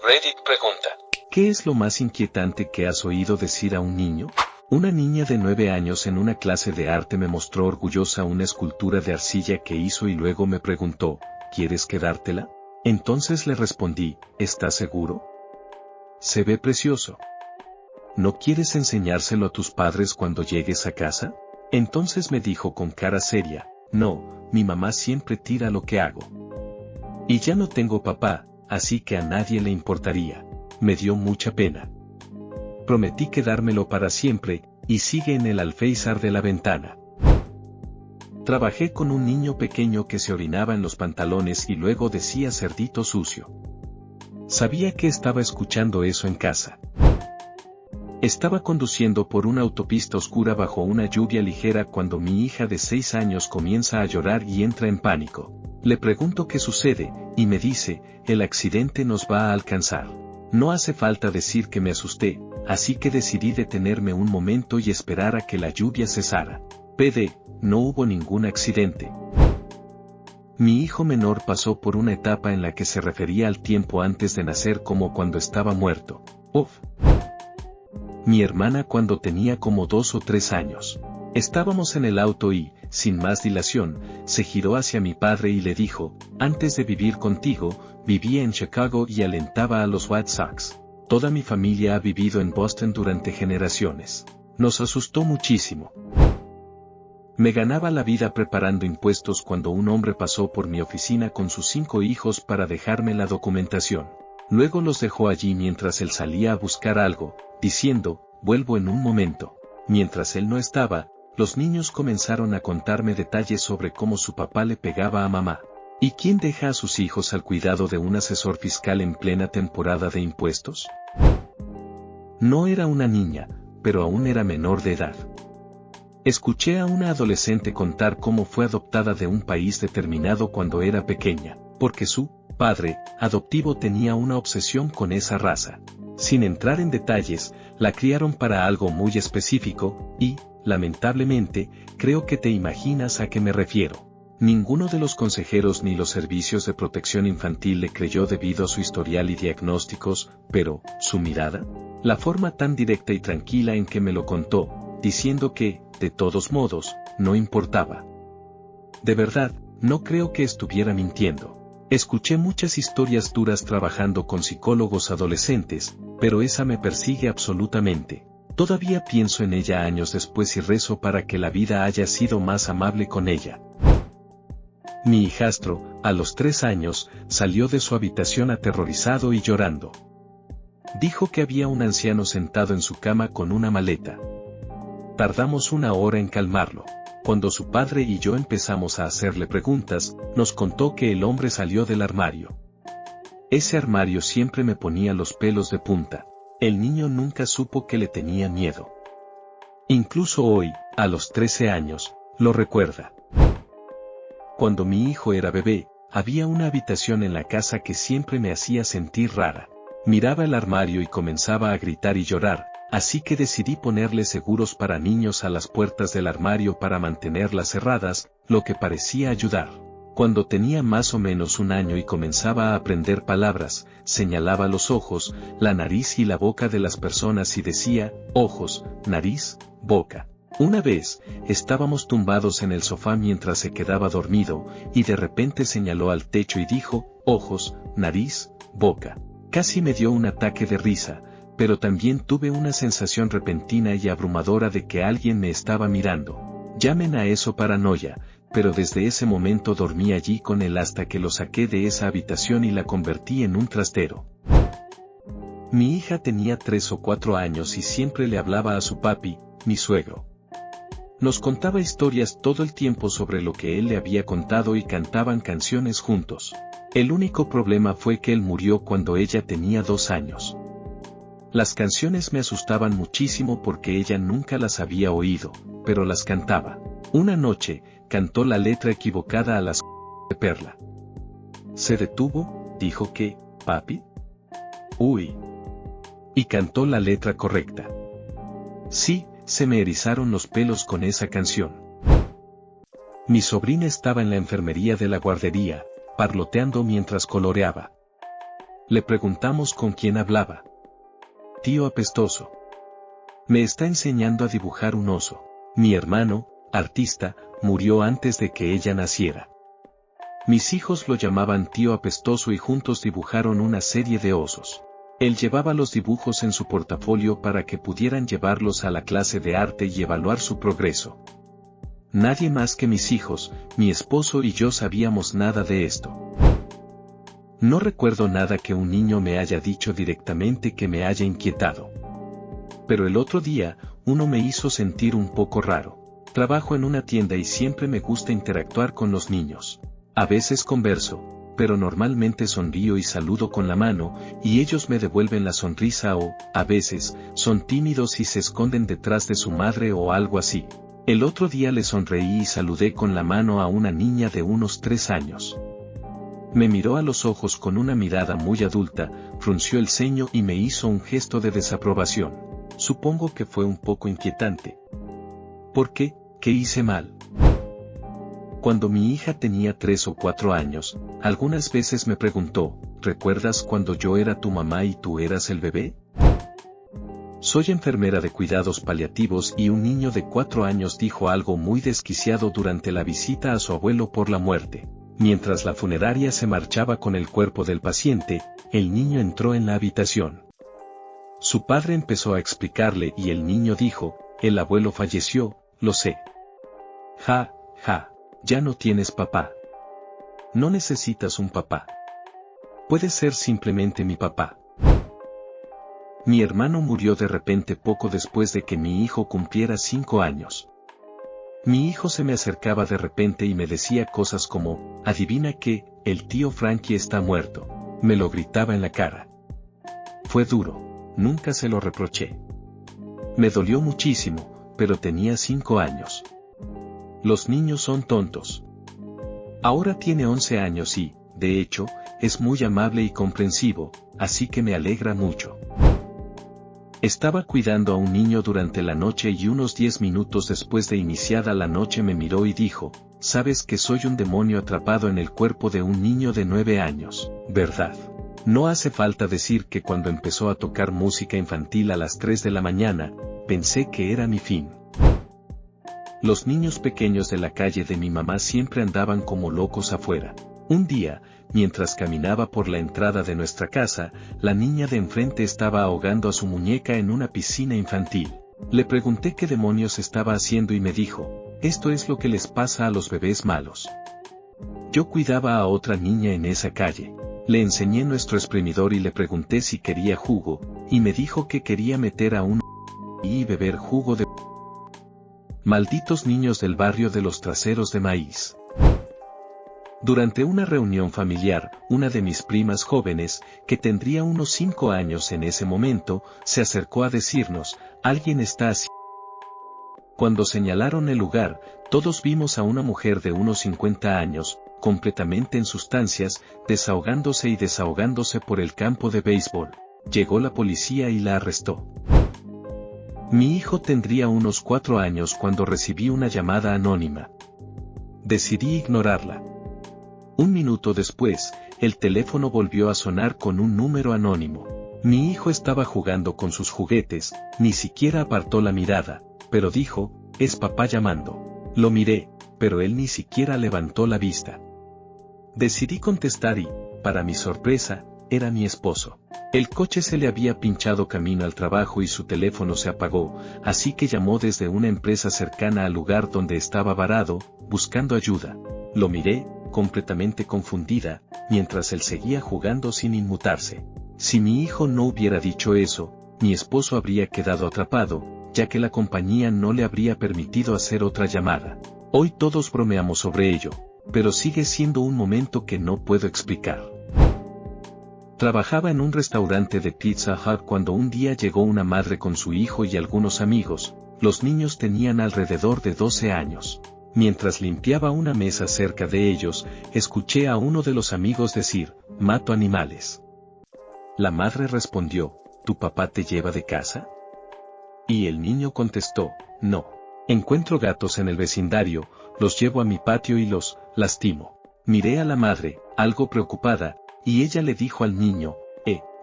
Reddit pregunta: ¿qué es lo más inquietante que has oído decir a un niño? Una niña de 9 años en una clase de arte me mostró orgullosa una escultura de arcilla que hizo y luego me preguntó, ¿quieres quedártela? Entonces le respondí, ¿estás seguro? Se ve precioso. ¿No quieres enseñárselo a tus padres cuando llegues a casa? Entonces me dijo con cara seria, no, mi mamá siempre tira lo que hago. Y ya no tengo papá, así que a nadie le importaría. Me dio mucha pena. Prometí quedármelo para siempre, y sigue en el alféizar de la ventana. Trabajé con un niño pequeño que se orinaba en los pantalones y luego decía cerdito sucio. Sabía que estaba escuchando eso en casa. Estaba conduciendo por una autopista oscura bajo una lluvia ligera cuando mi hija de 6 años comienza a llorar y entra en pánico. Le pregunto qué sucede, y me dice, el accidente nos va a alcanzar. No hace falta decir que me asusté, así que decidí detenerme un momento y esperar a que la lluvia cesara. PD, no hubo ningún accidente. Mi hijo menor pasó por una etapa en la que se refería al tiempo antes de nacer como cuando estaba muerto. Uf. Mi hermana cuando tenía como 2 o 3 años. Estábamos en el auto y, sin más dilación, se giró hacia mi padre y le dijo, antes de vivir contigo, vivía en Chicago y alentaba a los White Sox. Toda mi familia ha vivido en Boston durante generaciones. Nos asustó muchísimo. Me ganaba la vida preparando impuestos cuando un hombre pasó por mi oficina con sus 5 hijos para dejarme la documentación. Luego los dejó allí mientras él salía a buscar algo, diciendo, vuelvo en un momento. Mientras él no estaba, los niños comenzaron a contarme detalles sobre cómo su papá le pegaba a mamá. ¿Y quién deja a sus hijos al cuidado de un asesor fiscal en plena temporada de impuestos? No era una niña, pero aún era menor de edad. Escuché a una adolescente contar cómo fue adoptada de un país determinado cuando era pequeña, porque su padre adoptivo tenía una obsesión con esa raza. Sin entrar en detalles, la criaron para algo muy específico, y, lamentablemente, creo que te imaginas a qué me refiero. Ninguno de los consejeros ni los servicios de protección infantil le creyó debido a su historial y diagnósticos, pero, su mirada, la forma tan directa y tranquila en que me lo contó, diciendo que, de todos modos, no importaba. De verdad, no creo que estuviera mintiendo. Escuché muchas historias duras trabajando con psicólogos adolescentes, pero esa me persigue absolutamente. Todavía pienso en ella años después y rezo para que la vida haya sido más amable con ella. Mi hijastro, a los 3 años, salió de su habitación aterrorizado y llorando. Dijo que había un anciano sentado en su cama con una maleta. Tardamos 1 hora en calmarlo. Cuando su padre y yo empezamos a hacerle preguntas, nos contó que el hombre salió del armario. Ese armario siempre me ponía los pelos de punta. El niño nunca supo que le tenía miedo. Incluso hoy, a los 13 años, lo recuerda. Cuando mi hijo era bebé, había una habitación en la casa que siempre me hacía sentir rara. Miraba el armario y comenzaba a gritar y llorar, así que decidí ponerle seguros para niños a las puertas del armario para mantenerlas cerradas, lo que parecía ayudar. Cuando tenía más o menos 1 año y comenzaba a aprender palabras, señalaba los ojos, la nariz y la boca de las personas y decía, ojos, nariz, boca. Una vez, estábamos tumbados en el sofá mientras se quedaba dormido, y de repente señaló al techo y dijo, ojos, nariz, boca. Casi me dio un ataque de risa, pero también tuve una sensación repentina y abrumadora de que alguien me estaba mirando. Llamen a eso paranoia, pero desde ese momento dormí allí con él hasta que lo saqué de esa habitación y la convertí en un trastero. Mi hija tenía 3 o 4 años y siempre le hablaba a su papi, mi suegro. Nos contaba historias todo el tiempo sobre lo que él le había contado y cantaban canciones juntos. El único problema fue que él murió cuando ella tenía 2 años. Las canciones me asustaban muchísimo porque ella nunca las había oído, pero las cantaba. Una noche, cantó la letra equivocada a las de Perla. Se detuvo, dijo que, papi. Uy. Y cantó la letra correcta. Sí, se me erizaron los pelos con esa canción. Mi sobrina estaba en la enfermería de la guardería, parloteando mientras coloreaba. Le preguntamos con quién hablaba. Tío apestoso. Me está enseñando a dibujar un oso. Mi hermano, artista, murió antes de que ella naciera. Mis hijos lo llamaban tío apestoso y juntos dibujaron una serie de osos. Él llevaba los dibujos en su portafolio para que pudieran llevarlos a la clase de arte y evaluar su progreso. Nadie más que mis hijos, mi esposo y yo sabíamos nada de esto. No recuerdo nada que un niño me haya dicho directamente que me haya inquietado. Pero el otro día, uno me hizo sentir un poco raro. Trabajo en una tienda y siempre me gusta interactuar con los niños. A veces converso, pero normalmente sonrío y saludo con la mano, y ellos me devuelven la sonrisa o, a veces, son tímidos y se esconden detrás de su madre o algo así. El otro día le sonreí y saludé con la mano a una niña de unos 3 años. Me miró a los ojos con una mirada muy adulta, frunció el ceño y me hizo un gesto de desaprobación. Supongo que fue un poco inquietante. ¿Por qué? ¿Qué hice mal? Cuando mi hija tenía 3 o 4 años, algunas veces me preguntó, ¿recuerdas cuando yo era tu mamá y tú eras el bebé? Soy enfermera de cuidados paliativos y un niño de 4 años dijo algo muy desquiciado durante la visita a su abuelo por la muerte. Mientras la funeraria se marchaba con el cuerpo del paciente, el niño entró en la habitación. Su padre empezó a explicarle y el niño dijo, el abuelo falleció, lo sé. Ja, ja. Ya no tienes papá. No necesitas un papá. Puedes ser simplemente mi papá. Mi hermano murió de repente poco después de que mi hijo cumpliera 5 años. Mi hijo se me acercaba de repente y me decía cosas como, adivina qué, el tío Frankie está muerto. Me lo gritaba en la cara. Fue duro, nunca se lo reproché. Me dolió muchísimo, pero tenía 5 años. Los niños son tontos. Ahora tiene 11 años y, de hecho, es muy amable y comprensivo, así que me alegra mucho. Estaba cuidando a un niño durante la noche y unos 10 minutos después de iniciada la noche me miró y dijo, sabes que soy un demonio atrapado en el cuerpo de un niño de 9 años, ¿verdad? No hace falta decir que cuando empezó a tocar música infantil a las 3 de la mañana, pensé que era mi fin. Los niños pequeños de la calle de mi mamá siempre andaban como locos afuera. Un día, mientras caminaba por la entrada de nuestra casa, la niña de enfrente estaba ahogando a su muñeca en una piscina infantil. Le pregunté qué demonios estaba haciendo y me dijo, esto es lo que les pasa a los bebés malos. Yo cuidaba a otra niña en esa calle. Le enseñé nuestro exprimidor y le pregunté si quería jugo, y me dijo que quería meter a un y beber jugo de... Malditos niños del barrio de los traseros de maíz. Durante una reunión familiar, una de mis primas jóvenes, que tendría unos 5 años en ese momento, se acercó a decirnos, alguien está así. Cuando señalaron el lugar, todos vimos a una mujer de unos 50 años, completamente en sustancias, desahogándose por el campo de béisbol. Llegó la policía y la arrestó. Mi hijo tendría unos 4 años cuando recibí una llamada anónima. Decidí ignorarla. Un minuto después, el teléfono volvió a sonar con un número anónimo. Mi hijo estaba jugando con sus juguetes, ni siquiera apartó la mirada, pero dijo, es papá llamando. Lo miré, pero él ni siquiera levantó la vista. Decidí contestar y, para mi sorpresa, era mi esposo. El coche se le había pinchado camino al trabajo y su teléfono se apagó, así que llamó desde una empresa cercana al lugar donde estaba varado, buscando ayuda. Lo miré, completamente confundida, mientras él seguía jugando sin inmutarse. Si mi hijo no hubiera dicho eso, mi esposo habría quedado atrapado, ya que la compañía no le habría permitido hacer otra llamada. Hoy todos bromeamos sobre ello, pero sigue siendo un momento que no puedo explicar. Trabajaba en un restaurante de Pizza Hut cuando un día llegó una madre con su hijo y algunos amigos. Los niños tenían alrededor de 12 años. Mientras limpiaba una mesa cerca de ellos, escuché a uno de los amigos decir, mato animales. La madre respondió, ¿tu papá te lleva de casa? Y el niño contestó, no. Encuentro gatos en el vecindario, los llevo a mi patio y los lastimo. Miré a la madre, algo preocupada, y ella le dijo al niño,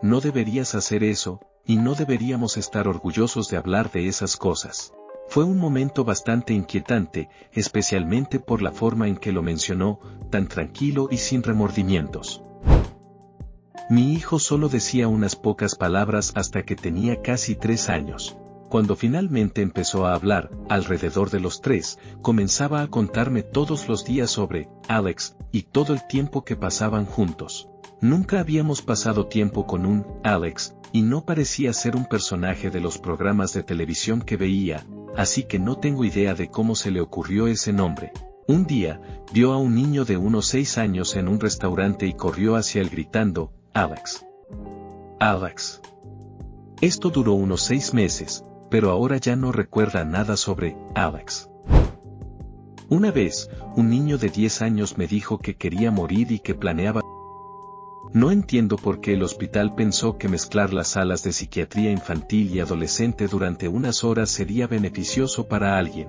no deberías hacer eso, y no deberíamos estar orgullosos de hablar de esas cosas. Fue un momento bastante inquietante, especialmente por la forma en que lo mencionó, tan tranquilo y sin remordimientos. Mi hijo solo decía unas pocas palabras hasta que tenía casi 3 años. Cuando finalmente empezó a hablar, alrededor de los 3, comenzaba a contarme todos los días sobre Alex, y todo el tiempo que pasaban juntos. Nunca habíamos pasado tiempo con un Alex, y no parecía ser un personaje de los programas de televisión que veía, así que no tengo idea de cómo se le ocurrió ese nombre. Un día, vio a un niño de unos 6 años en un restaurante y corrió hacia él gritando, Alex. Alex. Esto duró unos 6 meses, pero ahora ya no recuerda nada sobre Alex. Una vez, un niño de 10 años me dijo que quería morir y que planeaba. No entiendo por qué el hospital pensó que mezclar las salas de psiquiatría infantil y adolescente durante unas horas sería beneficioso para alguien.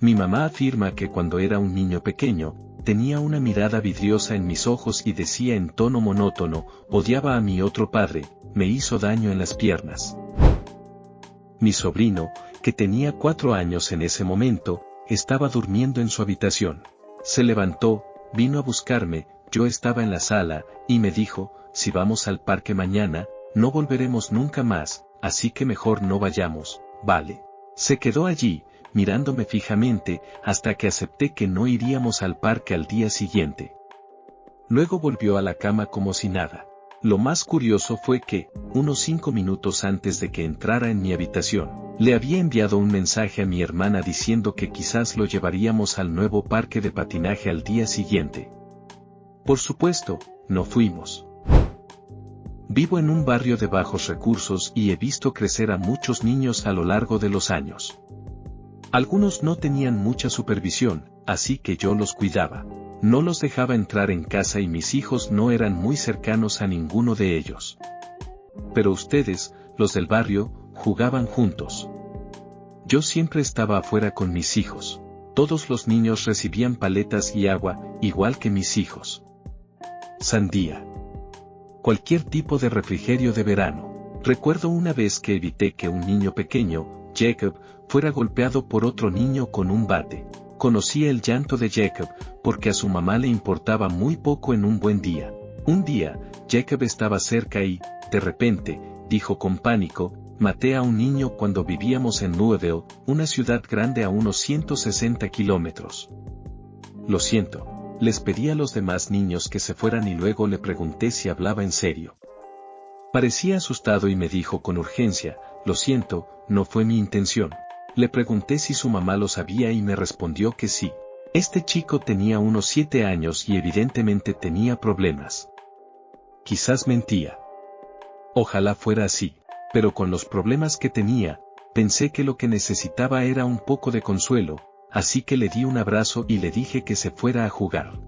Mi mamá afirma que cuando era un niño pequeño, tenía una mirada vidriosa en mis ojos y decía en tono monótono, odiaba a mi otro padre, me hizo daño en las piernas. Mi sobrino, que tenía 4 años en ese momento, estaba durmiendo en su habitación. Se levantó, vino a buscarme, yo estaba en la sala, y me dijo, si vamos al parque mañana, no volveremos nunca más, así que mejor no vayamos, ¿vale? Se quedó allí, mirándome fijamente, hasta que acepté que no iríamos al parque al día siguiente. Luego volvió a la cama como si nada. Lo más curioso fue que, unos 5 minutos antes de que entrara en mi habitación, le había enviado un mensaje a mi hermana diciendo que quizás lo llevaríamos al nuevo parque de patinaje al día siguiente. Por supuesto, no fuimos. Vivo en un barrio de bajos recursos y he visto crecer a muchos niños a lo largo de los años. Algunos no tenían mucha supervisión, así que yo los cuidaba. No los dejaba entrar en casa y mis hijos no eran muy cercanos a ninguno de ellos. Pero ustedes, los del barrio, jugaban juntos. Yo siempre estaba afuera con mis hijos. Todos los niños recibían paletas y agua, igual que mis hijos. Sandía. Cualquier tipo de refrigerio de verano. Recuerdo una vez que evité que un niño pequeño, Jacob, fuera golpeado por otro niño con un bate. Conocía el llanto de Jacob, porque a su mamá le importaba muy poco en un buen día. Un día, Jacob estaba cerca y, de repente, dijo con pánico, maté a un niño cuando vivíamos en Louisville, una ciudad grande a unos 160 kilómetros. Lo siento. Les pedí a los demás niños que se fueran y luego le pregunté si hablaba en serio. Parecía asustado y me dijo con urgencia, lo siento, no fue mi intención. Le pregunté si su mamá lo sabía y me respondió que sí. Este chico tenía unos 7 años y evidentemente tenía problemas. Quizás mentía. Ojalá fuera así, pero con los problemas que tenía, pensé que lo que necesitaba era un poco de consuelo, así que le di un abrazo y le dije que se fuera a jugar.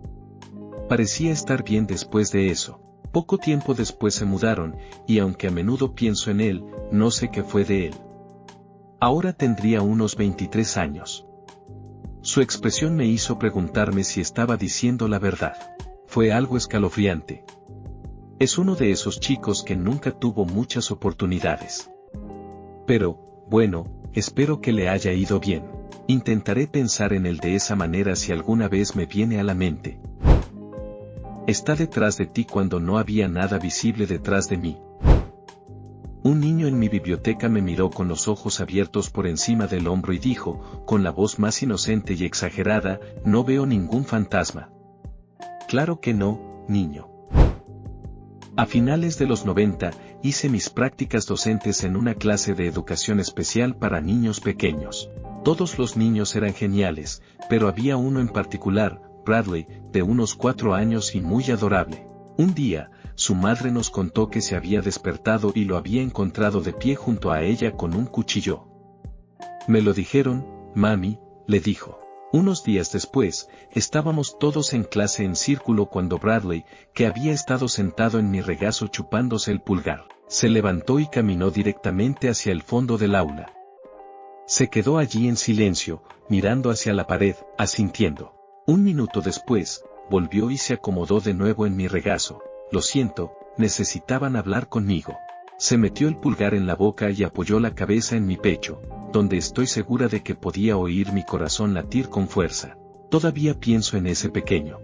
Parecía estar bien después de eso. Poco tiempo después se mudaron, y aunque a menudo pienso en él, no sé qué fue de él. Ahora tendría unos 23 años. Su expresión me hizo preguntarme si estaba diciendo la verdad. Fue algo escalofriante. Es uno de esos chicos que nunca tuvo muchas oportunidades. Pero, bueno, espero que le haya ido bien. Intentaré pensar en él de esa manera si alguna vez me viene a la mente. Está detrás de ti cuando no había nada visible detrás de mí. Un niño en mi biblioteca me miró con los ojos abiertos por encima del hombro y dijo, con la voz más inocente y exagerada, no veo ningún fantasma. Claro que no, niño. A finales de los 90, hice mis prácticas docentes en una clase de educación especial para niños pequeños. Todos los niños eran geniales, pero había uno en particular, Bradley, de unos 4 años y muy adorable. Un día, su madre nos contó que se había despertado y lo había encontrado de pie junto a ella con un cuchillo. Me lo dijeron, mami, le dijo. Unos días después, estábamos todos en clase en círculo cuando Bradley, que había estado sentado en mi regazo chupándose el pulgar, se levantó y caminó directamente hacia el fondo del aula. Se quedó allí en silencio, mirando hacia la pared, asintiendo. Un minuto después, volvió y se acomodó de nuevo en mi regazo. Lo siento, necesitaban hablar conmigo. Se metió el pulgar en la boca y apoyó la cabeza en mi pecho, donde estoy segura de que podía oír mi corazón latir con fuerza. Todavía pienso en ese pequeño.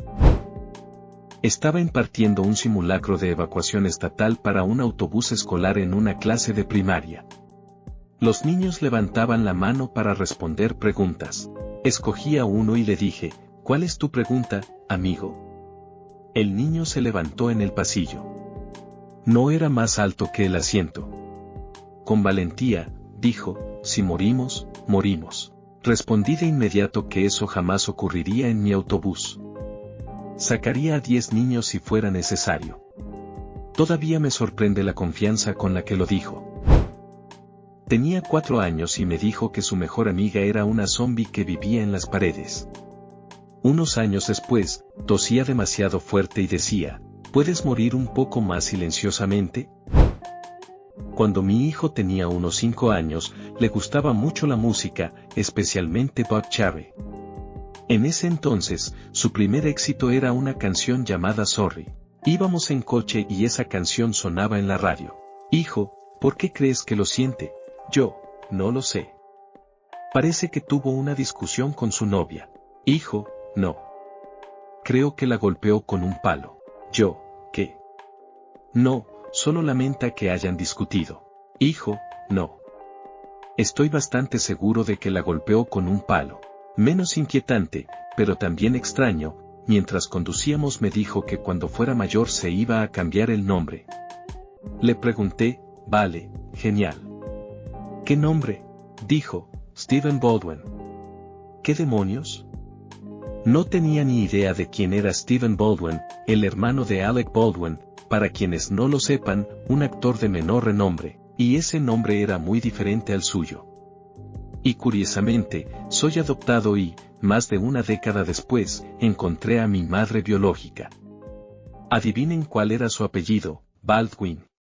Estaba impartiendo un simulacro de evacuación estatal para un autobús escolar en una clase de primaria. Los niños levantaban la mano para responder preguntas. Escogí a uno y le dije, ¿cuál es tu pregunta, amigo? El niño se levantó en el pasillo. No era más alto que el asiento. Con valentía, dijo, si morimos, morimos. Respondí de inmediato que eso jamás ocurriría en mi autobús. Sacaría a 10 niños si fuera necesario. Todavía me sorprende la confianza con la que lo dijo. Tenía 4 años y me dijo que su mejor amiga era una zombie que vivía en las paredes. Unos años después, tosía demasiado fuerte y decía, ¿puedes morir un poco más silenciosamente? Cuando mi hijo tenía unos 5 años, le gustaba mucho la música, especialmente Buck Cherry. En ese entonces, su primer éxito era una canción llamada Sorry. Íbamos en coche y esa canción sonaba en la radio. Hijo, ¿por qué crees que lo siente? Yo, no lo sé. Parece que tuvo una discusión con su novia. Hijo, no. Creo que la golpeó con un palo. Yo, ¿qué? No, solo lamenta que hayan discutido. Hijo, no. Estoy bastante seguro de que la golpeó con un palo. Menos inquietante, pero también extraño, mientras conducíamos me dijo que cuando fuera mayor se iba a cambiar el nombre. Le pregunté, vale, genial. ¿Qué nombre? Dijo, Stephen Baldwin. ¿Qué demonios? No tenía ni idea de quién era Stephen Baldwin, el hermano de Alec Baldwin, para quienes no lo sepan, un actor de menor renombre, y ese nombre era muy diferente al suyo. Y curiosamente, soy adoptado y, más de una década después, encontré a mi madre biológica. Adivinen cuál era su apellido, Baldwin.